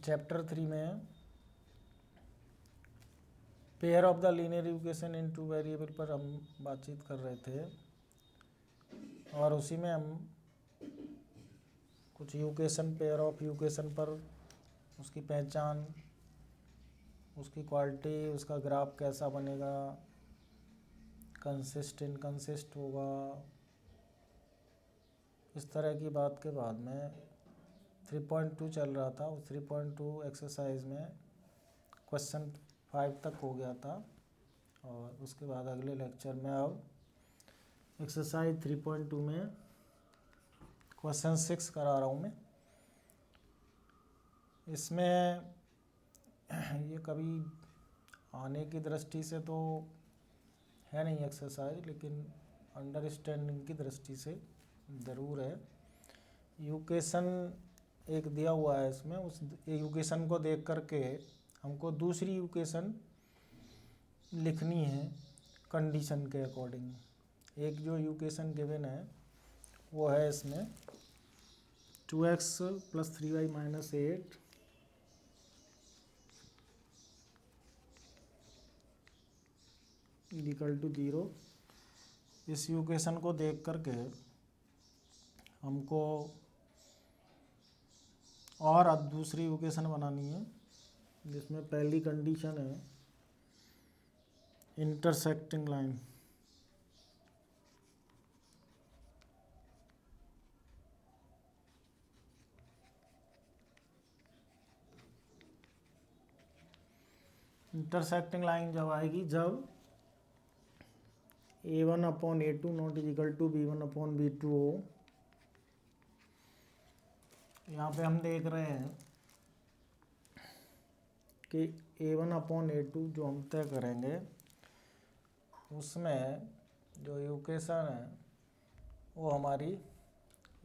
Chapter 3 में pair of the linear equation in two variable पर हम बातचीत कर रहे थे और उसी में हम कुछ इक्वेशन, पेयर ऑफ इक्वेशन पर उसकी पहचान, उसकी क्वालिटी, उसका ग्राफ कैसा बनेगा, कंसिस्ट इनकंसिस्ट होगा, इस तरह की बात के बाद में 3.2 चल रहा था। उस 3.2 एक्सरसाइज में क्वेश्चन 5 तक हो गया था और उसके बाद अगले लेक्चर में अब एक्सरसाइज 3.2 में क्वेश्चन 6 करा रहा हूँ मैं। इसमें ये कभी आने की दृष्टि से तो है नहीं एक्सरसाइज, लेकिन अंडरस्टैंडिंग की दृष्टि से ज़रूर है। इक्वेशन एक दिया हुआ है इसमें, उस इक्वेशन को देख करके हमको दूसरी इक्वेशन लिखनी है कंडीशन के अकॉर्डिंग। एक जो इक्वेशन गिवन है वो है इसमें 2x + 3y - 8 = 0। इस इक्वेशन को देख करके हमको और अब दूसरी इक्वेशन बनानी है जिसमें पहली कंडीशन है इंटरसेक्टिंग लाइन। इंटरसेक्टिंग लाइन जब आएगी जब a1/a2 ≠ b1/b2 हो। यहाँ पे हम देख रहे हैं कि a1/a2 जो हम तय करेंगे उसमें जो इक्वेशन है वो हमारी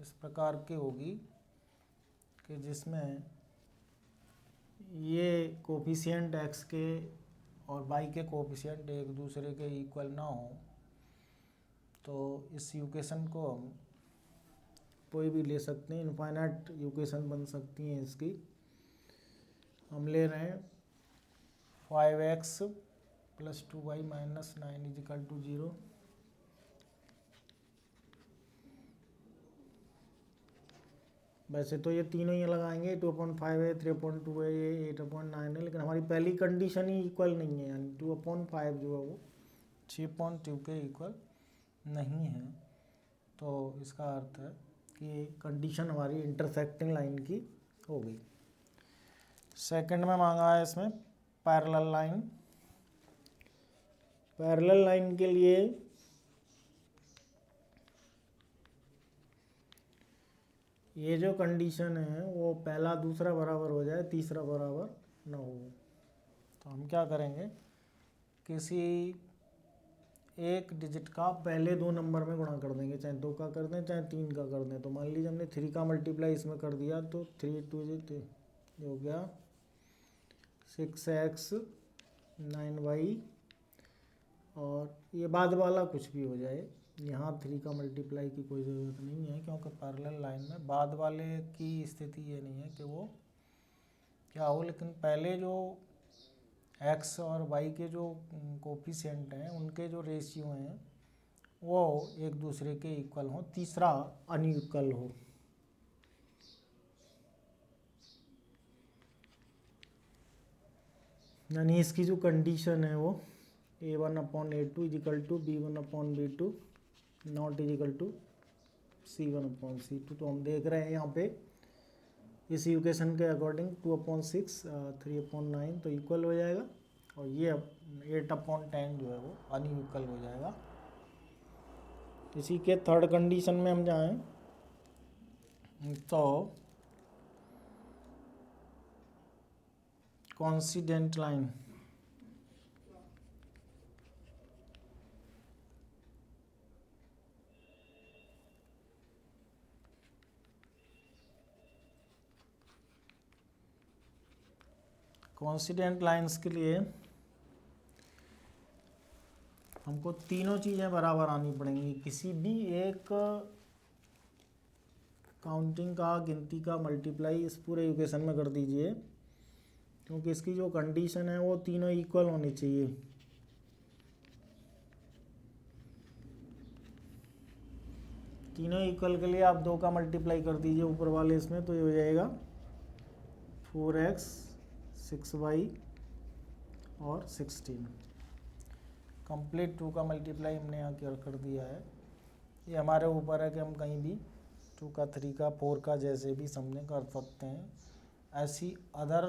इस प्रकार की होगी कि जिसमें ये कोफिशिएंट x के और y के कोफिशिएंट एक दूसरे के इक्वल ना हो। तो इस इक्वेशन को हम कोई भी ले सकते हैं, इनफाइनाइट इक्वेशन बन सकती हैं इसकी। हम ले रहे हैं 5x + 2y - 9 = 0। वैसे तो ये तीनों ही लगाएंगे, 2/5 है, 3/2 है, ये 8/9 है, लेकिन हमारी पहली कंडीशन ही इक्वल नहीं है, यानी 2/5 जो है वो 6/2 के इक्वल नहीं है। तो इसका अर्थ है कि कंडीशन हमारी इंटरसेक्टिंग लाइन की हो गई। सेकंड में मांगा है इसमें पैरेलल लाइन। पैरेलल लाइन के लिए ये जो कंडीशन है वो पहला दूसरा बराबर हो जाए, तीसरा बराबर ना हो। तो हम क्या करेंगे, किसी एक डिजिट का पहले 2 नंबर में गुणा कर देंगे, चाहे 2 का कर दें चाहे 3 का कर दें। तो मान लीजिए हमने 3 का मल्टीप्लाई इसमें कर दिया तो 3 2 हो गया 6x 9y, और ये बाद वाला कुछ भी हो जाए। यहाँ 3 का मल्टीप्लाई की कोई ज़रूरत नहीं है क्योंकि पैरेलल लाइन में बाद वाले की स्थिति ये नहीं है कि वो क्या हो, लेकिन पहले जो x और y के जो कोफिशिएंट हैं उनके जो रेशियो हैं वो एक दूसरे के इक्वल हो, तीसरा अनइक्वल हो। यानी इसकी जो कंडीशन है वो a1/a2 = b1/b2 ≠ c1/c2। तो हम देख रहे हैं यहाँ पे इस इक्वेशन के अकॉर्डिंग 2/6 3/9 तो इक्वल हो जाएगा, और ये 8/10 जो है वो अनइक्वल हो जाएगा। इसी के थर्ड कंडीशन में हम जाएं तो कोइंसिडेंट लाइन। कोइंसिडेंट लाइंस के लिए हमको तीनों चीज़ें बराबर आनी पड़ेंगी। किसी भी एक काउंटिंग का, गिनती का मल्टीप्लाई इस पूरे इक्वेशन में कर दीजिए क्योंकि इसकी जो कंडीशन है वो तीनों इक्वल होनी चाहिए। तीनों इक्वल के लिए आप 2 का मल्टीप्लाई कर दीजिए ऊपर वाले इसमें, तो ये हो जाएगा 4x 6y और 16। कंप्लीट 2 का मल्टीप्लाई हमने यहाँ कर दिया है। ये हमारे ऊपर है कि हम कहीं भी 2 का 3 का 4 का जैसे भी समझे कर सकते हैं। ऐसी अदर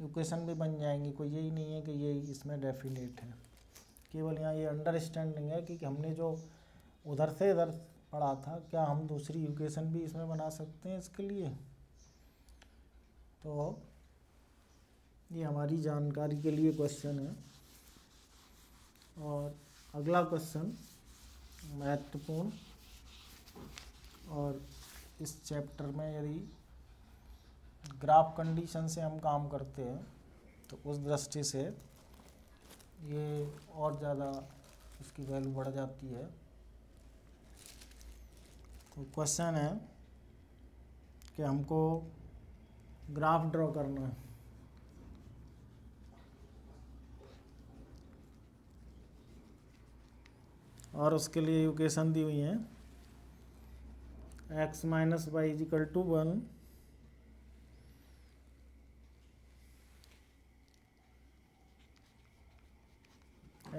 इक्वेशन भी बन जाएंगी, कोई यही नहीं है कि ये इसमें डेफिनेट है। केवल यहाँ ये अंडरस्टैंडिंग है कि हमने जो उधर से इधर पढ़ा था, क्या हम दूसरी इक्वेशन भी इसमें बना सकते हैं इसके लिए। तो ये हमारी जानकारी के लिए क्वेश्चन है। और अगला क्वेश्चन महत्वपूर्ण, और इस चैप्टर में यदि ग्राफ कंडीशन से हम काम करते हैं तो उस दृष्टि से ये और ज़्यादा इसकी वैल्यू बढ़ जाती है। तो क्वेश्चन है कि हमको ग्राफ ड्रॉ करना है। और उसके लिए इक्वेशन दी हुई है x minus y is equal to 1,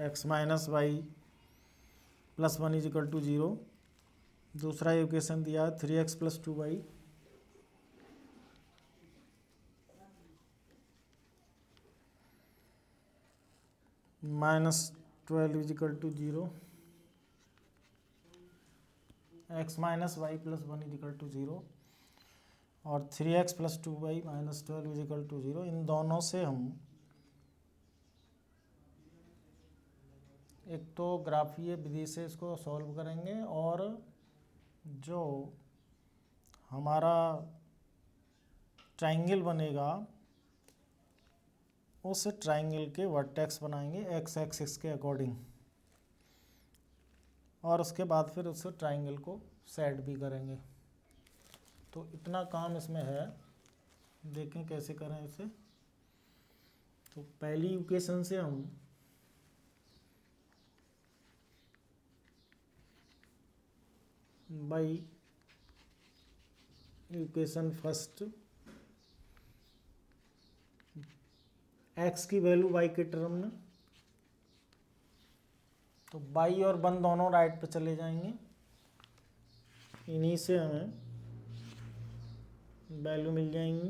x minus y plus 1 is equal to 0। दूसरा इक्वेशन दिया है 3x plus 2y minus 12 is equal to 0, x minus y plus 1 is equal to 0 और 3x plus 2y minus 12 is equal to 0। इन दोनों से हम एक तो ग्राफीय विधि से इसको सॉल्व करेंगे, और जो हमारा ट्राइंगल बनेगा उस ट्राइंगल के वर्टेक्स बनाएंगे x एक्सिस के अकॉर्डिंग, और उसके बाद फिर उस ट्राइंगल को सेट भी करेंगे। तो इतना काम इसमें है, देखें कैसे करें इसे। तो पहली इक्वेशन से हम बाई इक्वेशन फर्स्ट x की वैल्यू y के टर्म में, तो y और 1 दोनों राइट पे चले जाएंगे। इन्हीं से हमें वैल्यू मिल जाएंगी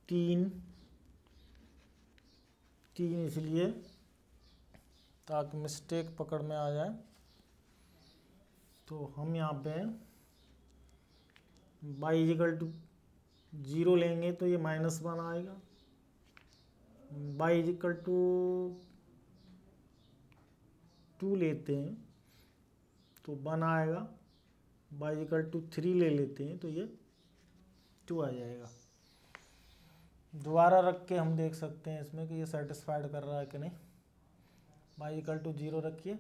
3 इसलिए ताकि मिस्टेक पकड़ में आ जाए। तो हम यहाँ पे y इजिकल टू 0 लेंगे तो ये -1 आएगा, y इजिकल टू 2 लेते हैं तो 1 आएगा, y इजिकल टू 3 ले लेते हैं तो ये 2 आ जाएगा। दोबारा रख के हम देख सकते हैं इसमें कि ये सेटिस्फाइड कर रहा है कि नहीं। y इजिकल टू 0 रखिए,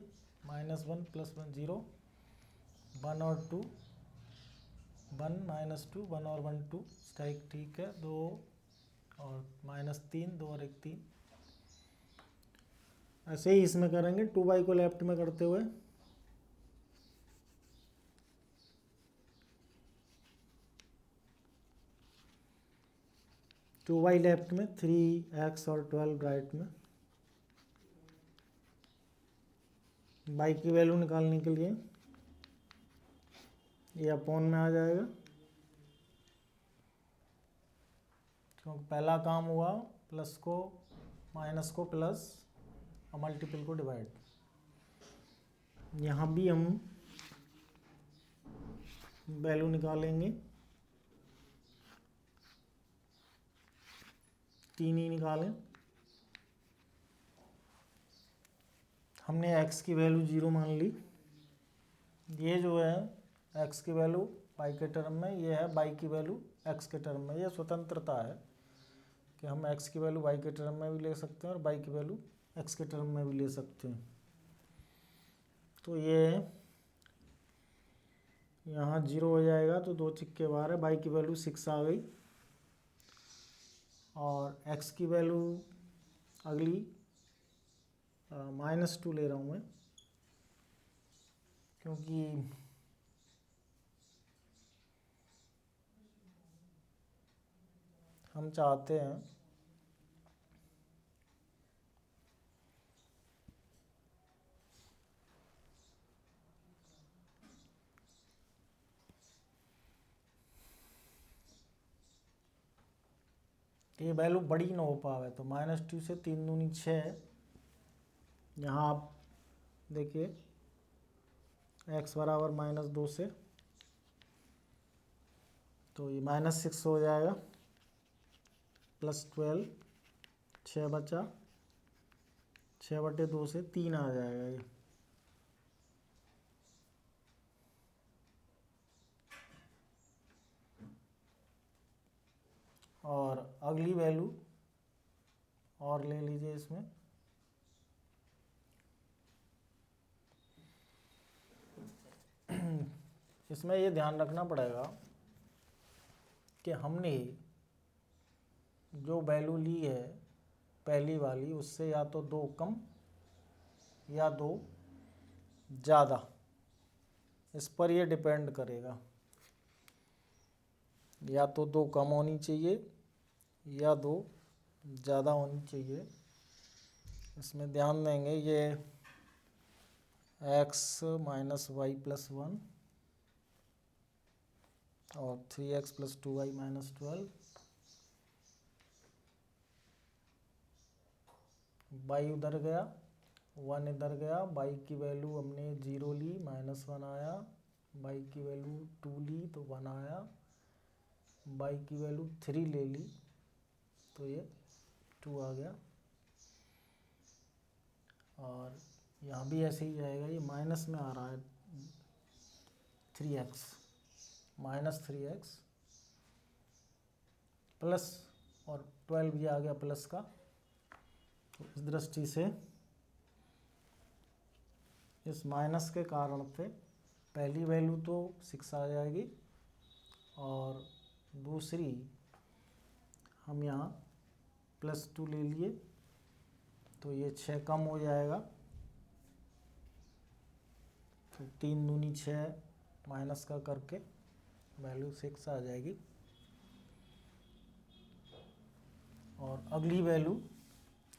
-1 प्लस 1 0, 1 और 2 1 -2 1 और 1 2, स्ट्राइक ठीक है। 2 और -3 2 और 1 3। ऐसे ही इसमें करेंगे 2y को लेफ्ट में करते हुए, टू वाई लेफ्ट में, 3x और 12 राइट में। y की वैल्यू निकालने के लिए ये अपॉन में आ जाएगा, क्योंकि पहला काम हुआ प्लस को माइनस को प्लस और मल्टीपल को डिवाइड। यहाँ भी हम वैल्यू निकालेंगे, 3 ही निकालें। हमने x की वैल्यू 0 मान ली। ये जो है x की वैल्यू y के टर्म में, ये है y की वैल्यू x के टर्म में। ये स्वतंत्रता है कि हम x की वैल्यू y के टर्म में भी ले सकते हैं और y की वैल्यू x के टर्म में भी ले सकते हैं। तो ये यहाँ 0 हो जाएगा तो 2 छिक्के 12, y की वैल्यू 6 आ गई। और x की वैल्यू अगली -2 ले रहा हूँ मैं, क्योंकि हम चाहते हैं कि ये वैल्यू बड़ी ना हो पावे, तो -2 से 3 दूनी 6। यहाँ आप देखिए x बराबर -2 से, तो ये -6 हो जाएगा, +12, 6 बचा, 6/2 से 3 आ जाएगा ये। और अगली वैल्यू और ले लीजिए इसमें, इसमें ये ध्यान रखना पड़ेगा कि हमने जो वैल्यू ली है पहली वाली, उससे या तो 2 कम या 2 ज़्यादा, इस पर ये डिपेंड करेगा। या तो 2 कम होनी चाहिए या 2 ज़्यादा होनी चाहिए। इसमें ध्यान देंगे ये x - y + 1 और 3x + 2y - 12, y उधर गया, 1 इधर गया, y की वैल्यू हमने 0 ली, -1 आया, y की वैल्यू 2 ली तो 1 आया, y की वैल्यू 3 ले ली तो ये 2 आ गया। और यहाँ भी ऐसे ही जाएगा, ये माइनस में आ रहा है 3x, -3x प्लस, और 12 भी आ गया प्लस का। तो इस दृष्टि से इस माइनस के कारण से पहली वैल्यू तो 6 आ जाएगी, और दूसरी हम यहाँ +2 ले लिए तो ये 6 कम हो जाएगा, तो 3 दूनी 6 माइनस का करके वैल्यू 6 आ जाएगी। और अगली वैल्यू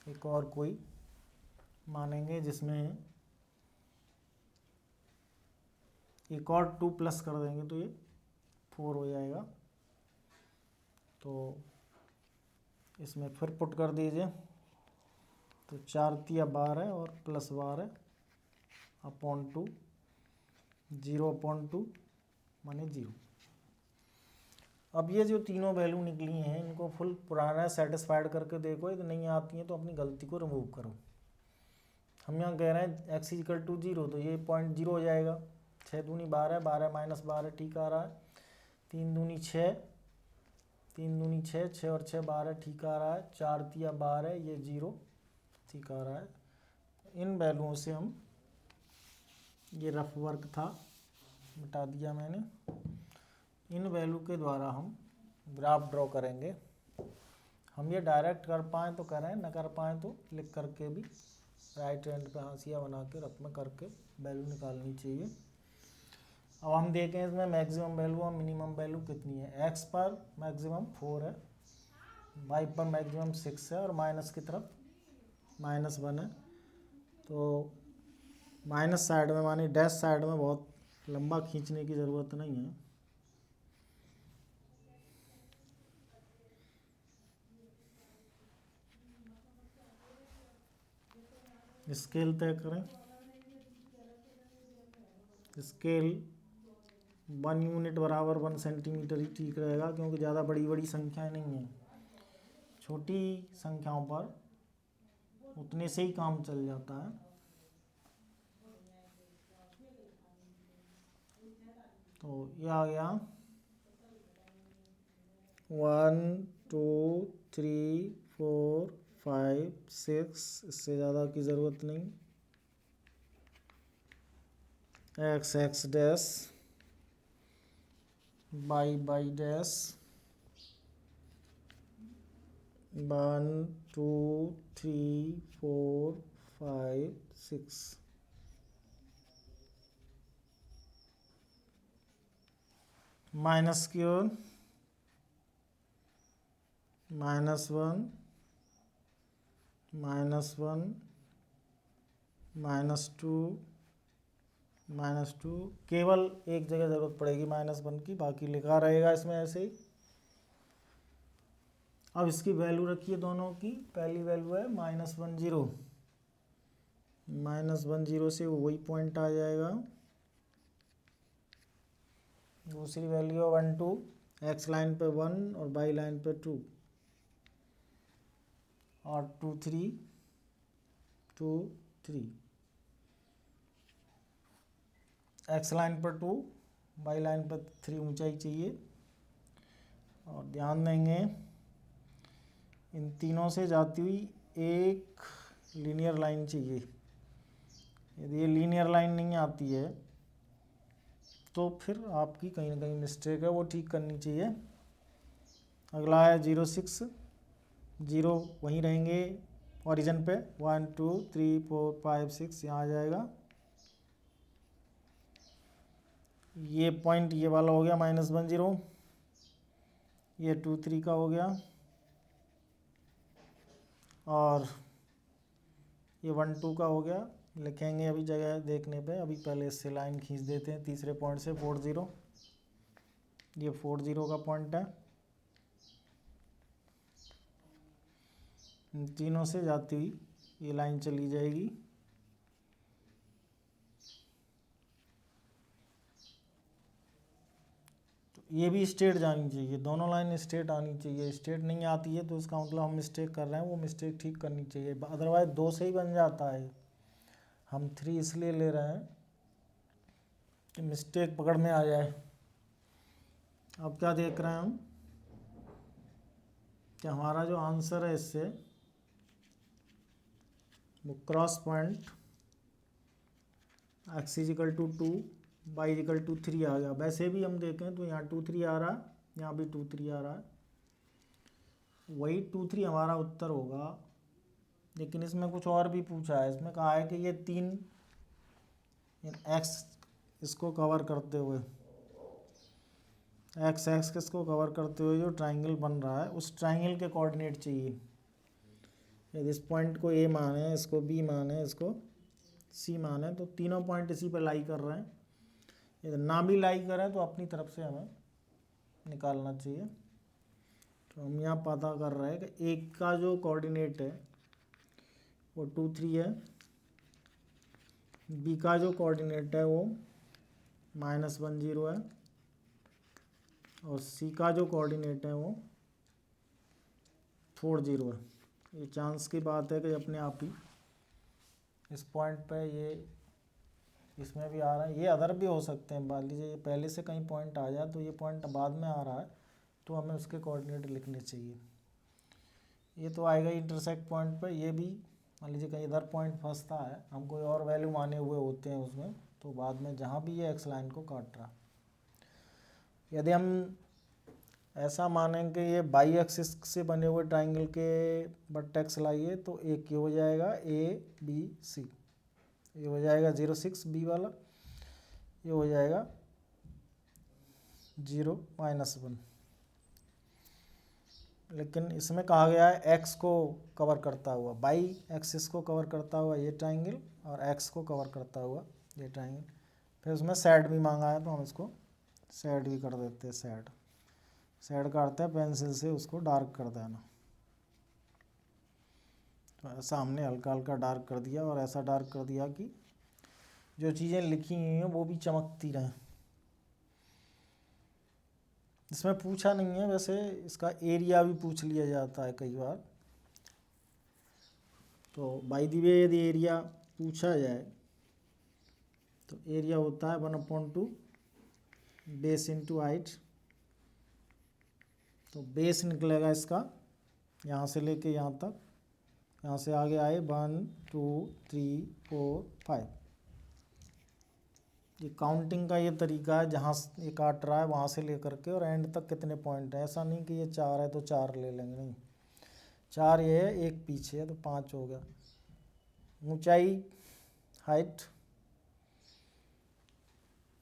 एक और कोई मानेंगे जिसमें एक और 2 प्लस कर देंगे तो ये 4 हो जाएगा। तो इसमें फिर पुट कर दीजिए, तो 4 तिया 12 और +12 अपॉन 2, 0/2 माने 0। अब ये जो तीनों वैल्यू निकली हैं, इनको फुल पुराना सेटिस्फाइड करके देखो, यदि नहीं आती हैं तो अपनी गलती को रिमूव करो। हम यहाँ कह रहे हैं x = 0, तो ये 0.0 हो जाएगा। 6 दूनी 12, 12 - 12 ठीक आ रहा है। 3 दूनी 6, 3 दूनी 6, 6 और 6 12 ठीक आ रहा है। 4 तिया 12, ये 0 ठीक आ रहा है। इन वैल्यूओं से हम, ये रफ वर्क था मिटा दिया मैंने, इन वैल्यू के द्वारा हम ग्राफ ड्रॉ करेंगे। हम ये डायरेक्ट कर पाएँ तो करें, न कर पाएँ तो लिख करके भी राइट हैंड पे हाशिया बना के रफ में करके वैल्यू निकालनी चाहिए। अब हम देखें इसमें मैक्सिमम वैल्यू और मिनिमम वैल्यू कितनी है। x पर मैक्सिमम 4 है, y पर मैक्सिमम 6 है, और माइनस की तरफ -1 है। तो माइनस साइड में मानी डैश साइड में बहुत लंबा खींचने की ज़रूरत नहीं है। स्केल तय करें। स्केल 1 यूनिट बराबर 1 सेंटीमीटर ही ठीक रहेगा, क्योंकि ज़्यादा बड़ी बड़ी संख्याएं नहीं हैं। छोटी संख्याओं पर उतने से ही काम चल जाता है। तो ये आ गया 1 2 3 4 5 6, इससे ज़्यादा की ज़रूरत नहीं। x dash by dash 1 2 3 4 5 6 minus की ओर -1 -1 -2 केवल एक जगह जरूरत पड़ेगी -1 की, बाकी लिखा रहेगा इसमें ऐसे ही। अब इसकी वैल्यू रखिए दोनों की। पहली वैल्यू है -10 -10 से वही पॉइंट आ जाएगा। दूसरी वैल्यू है 1 2, एक्स लाइन पे 1 और वाई लाइन पे 2 और 2 3 2 3, एक्स लाइन पर 2 वाई लाइन पर 3 ऊंचाई चाहिए। और ध्यान देंगे इन तीनों से जाती हुई एक लीनियर लाइन चाहिए। यदि ये लीनियर लाइन नहीं आती है तो फिर आपकी कहीं ना कहीं मिस्टेक है, वो ठीक करनी चाहिए। अगला है 0 6, 0 वहीं रहेंगे ओरिजिन पे, 1 2 3 4 5 6 यहाँ आ जाएगा। ये पॉइंट ये वाला हो गया -10, ये 2 3 का हो गया और ये 1 2 का हो गया। लिखेंगे अभी जगह देखने पे, अभी पहले इससे लाइन खींच देते हैं तीसरे पॉइंट से 4 0। ये 4 0 का पॉइंट है। इन तीनों से जाती हुई ये लाइन चली जाएगी। तो ये भी स्ट्रेट जानी चाहिए, दोनों लाइन स्ट्रेट आनी चाहिए। स्ट्रेट नहीं आती है तो इसका मतलब हम मिस्टेक कर रहे हैं, वो मिस्टेक ठीक करनी चाहिए। अदरवाइज 2 से ही बन जाता है। हम 3 इसलिए ले रहे हैं कि मिस्टेक पकड़ में आ जाए। अब क्या देख रहे हैं हम कि हमारा जो आंसर है इससे वो क्रॉस पॉइंट x = 2 y = 3 आ गया। वैसे भी हम देखें तो यहाँ 2 3 आ रहा है, यहाँ भी 2 3 आ रहा है, वही 2 3 हमारा उत्तर होगा। लेकिन इसमें कुछ और भी पूछा है। इसमें कहा है कि ये 3 x इसको कवर करते हुए, एक्स किसको कवर करते हुए जो ट्राइंगल बन रहा है उस ट्राइंगल के कोऑर्डिनेट चाहिए। यदि इस पॉइंट को ए माने, इसको बी माने, इसको सी माने, तो तीनों पॉइंट इसी पर लाई कर रहे हैं। यदि ना भी लाई करें तो अपनी तरफ से हमें निकालना चाहिए। तो हम यहाँ पता कर रहे हैं कि एक का जो कोऑर्डिनेट है वो 2 3 है, बी का जो कोऑर्डिनेट है वो -1 0 है और सी का जो कोऑर्डिनेट है वो 4 0 है। ये चांस की बात है कि अपने आप ही इस पॉइंट पे ये इसमें भी आ रहा है। ये अदर भी हो सकते हैं। मान लीजिए ये पहले से कहीं पॉइंट आ जाए तो ये पॉइंट बाद में आ रहा है तो हमें उसके कोऑर्डिनेट लिखने चाहिए। ये तो आएगा इंटरसेक्ट पॉइंट पे। ये भी मान लीजिए कहीं इधर पॉइंट फंसता है, हम कोई और वैल्यू माने हुए होते हैं उसमें, तो बाद में जहाँ भी ये एक्स लाइन को काट रहा, यदि हम ऐसा मानें कि ये बाई एक्सिस से बने हुए ट्राइंगल के वर्टेक्स लाइए तो एक ये हो जाएगा ABC, ये हो जाएगा 0 6 बी वाला, ये हो जाएगा 0 -1। लेकिन इसमें कहा गया है एक्स को कवर करता हुआ, बाई एक्सिस को कवर करता हुआ ये ट्राइंगल और एक्स को कवर करता हुआ ये ट्राइंगल। फिर उसमें सैड भी मांगा है तो हम इसको सैड भी कर देते हैं। सैड करते हैं पेंसिल से, उसको डार्क कर देना। तो ऐसा हमने हल्का हल्का डार्क कर दिया और ऐसा डार्क कर दिया कि जो चीज़ें लिखी हुई हैं वो भी चमकती रहें। इसमें पूछा नहीं है, वैसे इसका एरिया भी पूछ लिया जाता है कई बार। तो बाय द वे यदि एरिया पूछा जाए तो एरिया होता है 1/2 बेस इंटू हाइट। तो बेस निकलेगा इसका यहाँ से लेके यहाँ तक, यहाँ से आगे आए 1 2 3 4 5, ये काउंटिंग का ये तरीका है, जहाँ ये काट रहा है वहाँ से लेकर के और एंड तक कितने पॉइंट है। ऐसा नहीं कि ये 4 है तो 4 ले लेंगे, नहीं, 4 ये है, एक पीछे है तो 5 हो गया। ऊंचाई, हाइट,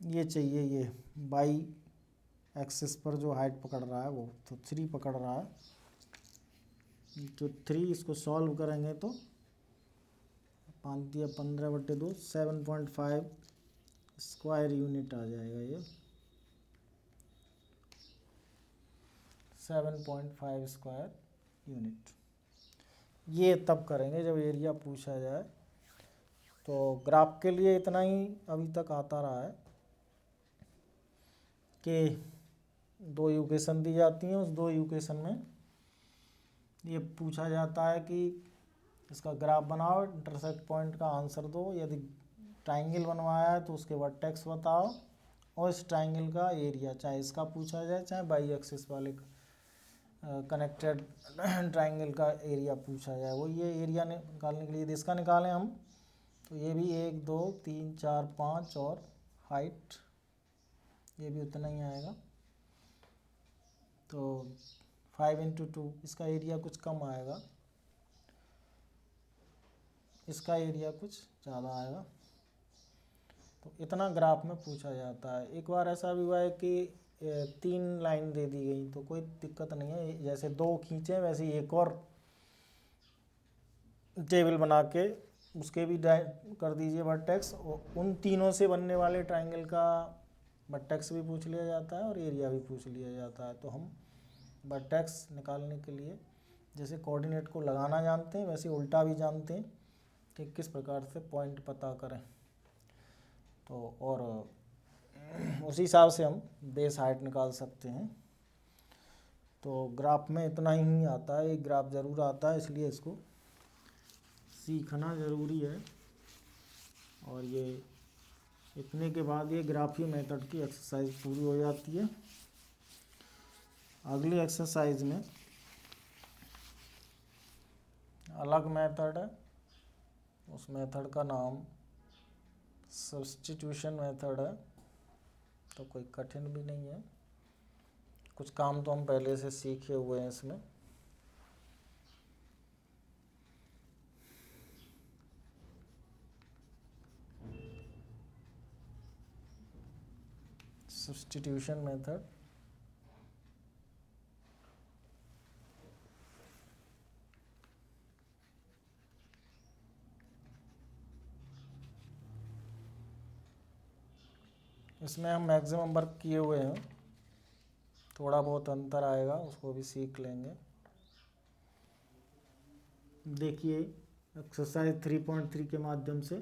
ये चाहिए, ये बाई एक्सिस पर जो हाइट पकड़ रहा है वो तो 3 पकड़ रहा है, तो 3 इसको सॉल्व करेंगे तो 5 दिया 15/2 7.5 स्क्वायर यूनिट आ जाएगा। ये 7.5 स्क्वायर यूनिट। ये तब करेंगे जब एरिया पूछा जाए। तो ग्राफ के लिए इतना ही अभी तक आता रहा है कि 2 इक्वेशन दी जाती हैं, उस 2 इक्वेशन में ये पूछा जाता है कि इसका ग्राफ बनाओ, इंटरसेक्ट पॉइंट का आंसर दो, यदि ट्राइंगल बनवाया है तो उसके वर्टेक्स बताओ, और इस ट्राइंगल का एरिया, चाहे इसका पूछा जाए चाहे बाई एक्सिस वाले कनेक्टेड ट्राइंगल का एरिया पूछा जाए, वो ये एरिया निकालने के लिए यदि इसका निकालें हम तो ये भी 1 2 3 4 5 और हाइट ये भी उतना ही आएगा। तो 5 × 2 इसका एरिया कुछ कम आएगा, इसका एरिया कुछ ज़्यादा आएगा। तो इतना ग्राफ में पूछा जाता है। एक बार ऐसा भी हुआ है कि 3 लाइन दे दी गई तो कोई दिक्कत नहीं है, जैसे 2 खींचे वैसे ही एक और टेबल बना के उसके भी कर दीजिए वर्टेक्स, उन तीनों से बनने वाले ट्राइंगल का वर्टेक्स भी पूछ लिया जाता है और एरिया भी पूछ लिया जाता है। तो हम वर्टेक्स निकालने के लिए जैसे कोऑर्डिनेट को लगाना जानते हैं वैसे उल्टा भी जानते हैं कि किस प्रकार से पॉइंट पता करें। तो और उसी हिसाब से हम बेस हाइट निकाल सकते हैं। तो ग्राफ में इतना ही आता है, एक ग्राफ ज़रूर आता है, इसलिए इसको सीखना ज़रूरी है। और ये इतने के बाद ये ग्राफी मेथड की एक्सरसाइज पूरी हो जाती है। अगली एक्सरसाइज में अलग मेथड है, उस मेथड का नाम सब्स्टिट्यूशन मेथड है। तो कोई कठिन भी नहीं है, कुछ काम तो हम पहले से सीखे हुए हैं इसमें। सब्स्टिट्यूशन मेथड इसमें हम मैक्सिमम वर्क किए हुए हैं, थोड़ा बहुत अंतर आएगा उसको भी सीख लेंगे। देखिए एक्सरसाइज 3.3 के माध्यम से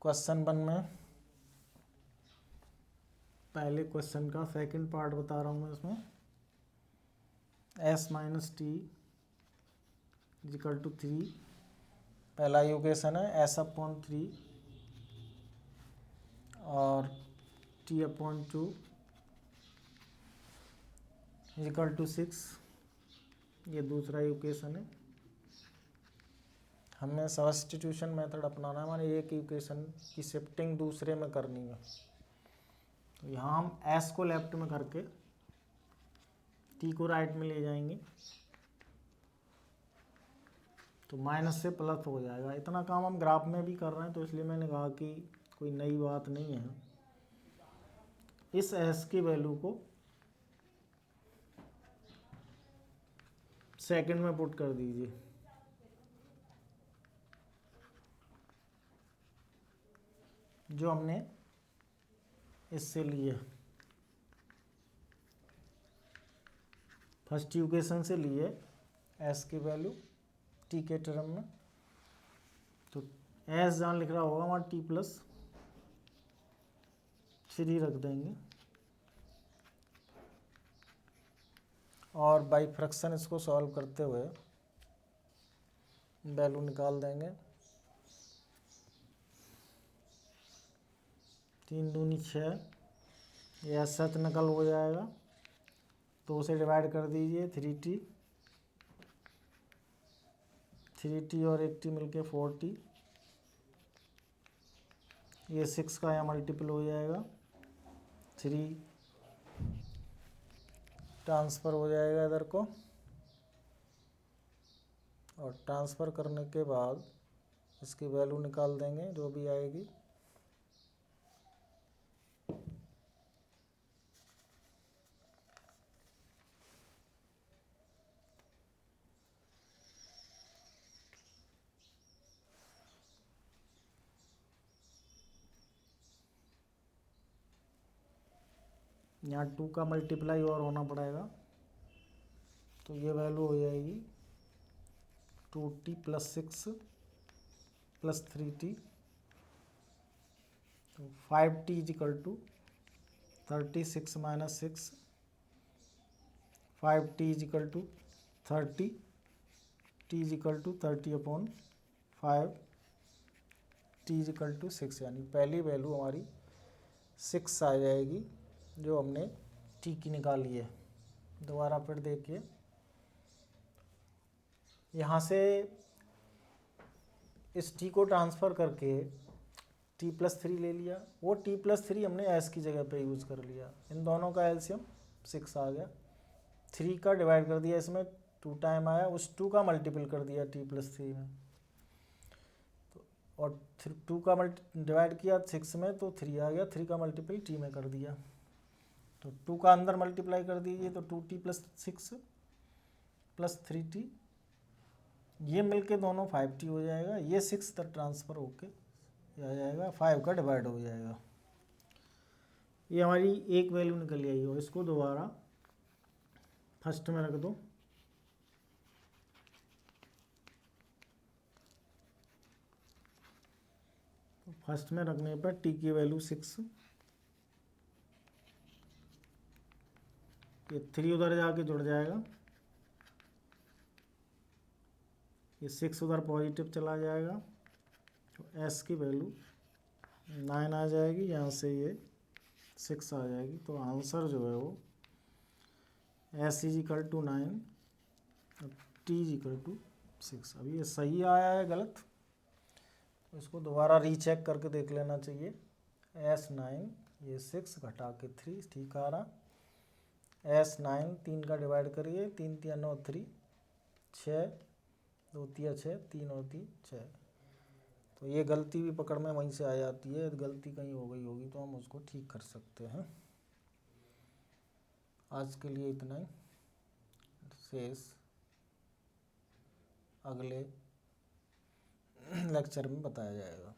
क्वेश्चन 1 में पहले क्वेश्चन का सेकंड पार्ट बता रहा हूँ मैं। इसमें s - t = 3 पहला इक्वेशन है, s/3 और t/2 = 6, ये दूसरा इक्वेशन है। हमें सब्स्टिट्यूशन मेथड अपनाना है, हमारे एक इक्वेशन की शिफ्टिंग दूसरे में करनी है। तो यहाँ हम s को लेफ्ट में करके t को राइट में ले जाएंगे तो माइनस से प्लस हो जाएगा। इतना काम हम ग्राफ में भी कर रहे हैं तो इसलिए मैंने कहा कि कोई नई बात नहीं है। इस s की वैल्यू को सेकंड में पुट कर दीजिए। जो हमने इससे लिए फर्स्ट इक्वेशन से लिए s की वैल्यू t के टर्म में, तो s जहाँ लिख रहा होगा वहाँ t+3 रख देंगे और बाई फ्रैक्शन इसको सॉल्व करते हुए वैल्यू निकाल देंगे। 3 दूनी 6, यह सच नकल हो जाएगा तो उसे डिवाइड कर दीजिए। 3t और 1t मिलके 4t, ये 6 का यहाँ मल्टीपल हो जाएगा, 3 ट्रांसफ़र हो जाएगा इधर को, और ट्रांसफ़र करने के बाद इसकी वैल्यू निकाल देंगे जो भी आएगी। यहाँ 2 का मल्टीप्लाई और होना पड़ेगा, तो ये वैल्यू हो जाएगी 2t + 6 + 3t, तो 5t = 36 - 6, 5t = 30, t = 30/5, t = 6, यानी पहली वैल्यू हमारी 6 आ जाएगी जो हमने t की निकाली है। दोबारा फिर देखिए, यहाँ से इस t को ट्रांसफ़र करके t + 3 ले लिया, वो t + 3 हमने s की जगह पे यूज़ कर लिया, इन दोनों का एलसीएम 6 आ गया। 3 का डिवाइड कर दिया, इसमें 2 टाइम आया, उस 2 का मल्टीपल कर दिया t + 3 में, तो और 2 का डिवाइड किया 6 में तो 3 आ गया, 3 का मल्टीपल t में कर दिया, तो 2 का अंदर मल्टीप्लाई कर दीजिए तो 2t + 6 + 3t, ये मिलके दोनों 5t हो जाएगा, ये 6 तक ट्रांसफ़र होके आ जाएगा, 5 का डिवाइड हो जाएगा। ये हमारी एक वैल्यू निकल आई हो, इसको दोबारा फर्स्ट में रख दो, तो फर्स्ट में रखने पर t की वैल्यू 6, ये 3 उधर जाके जुड़ जाएगा, ये 6 उधर पॉजिटिव चला जाएगा, तो s की वैल्यू 9 आ जाएगी, यहाँ से ये 6 आ जाएगी, तो आंसर जो है वो s = 9 और t = 6। अभी ये सही आया है गलत, तो इसको दोबारा रीचेक करके देख लेना चाहिए। s 9, ये 6 घटा के 3 ठीक आ रहा, s 9 3 का डिवाइड करिए, 3 × 9 3, 6 2 × 6, 3 और 3 6, तो ये गलती भी पकड़ में वहीं से आ जाती है, गलती कहीं हो गई होगी तो हम उसको ठीक कर सकते हैं। आज के लिए इतना ही, शेष अगले लेक्चर में बताया जाएगा।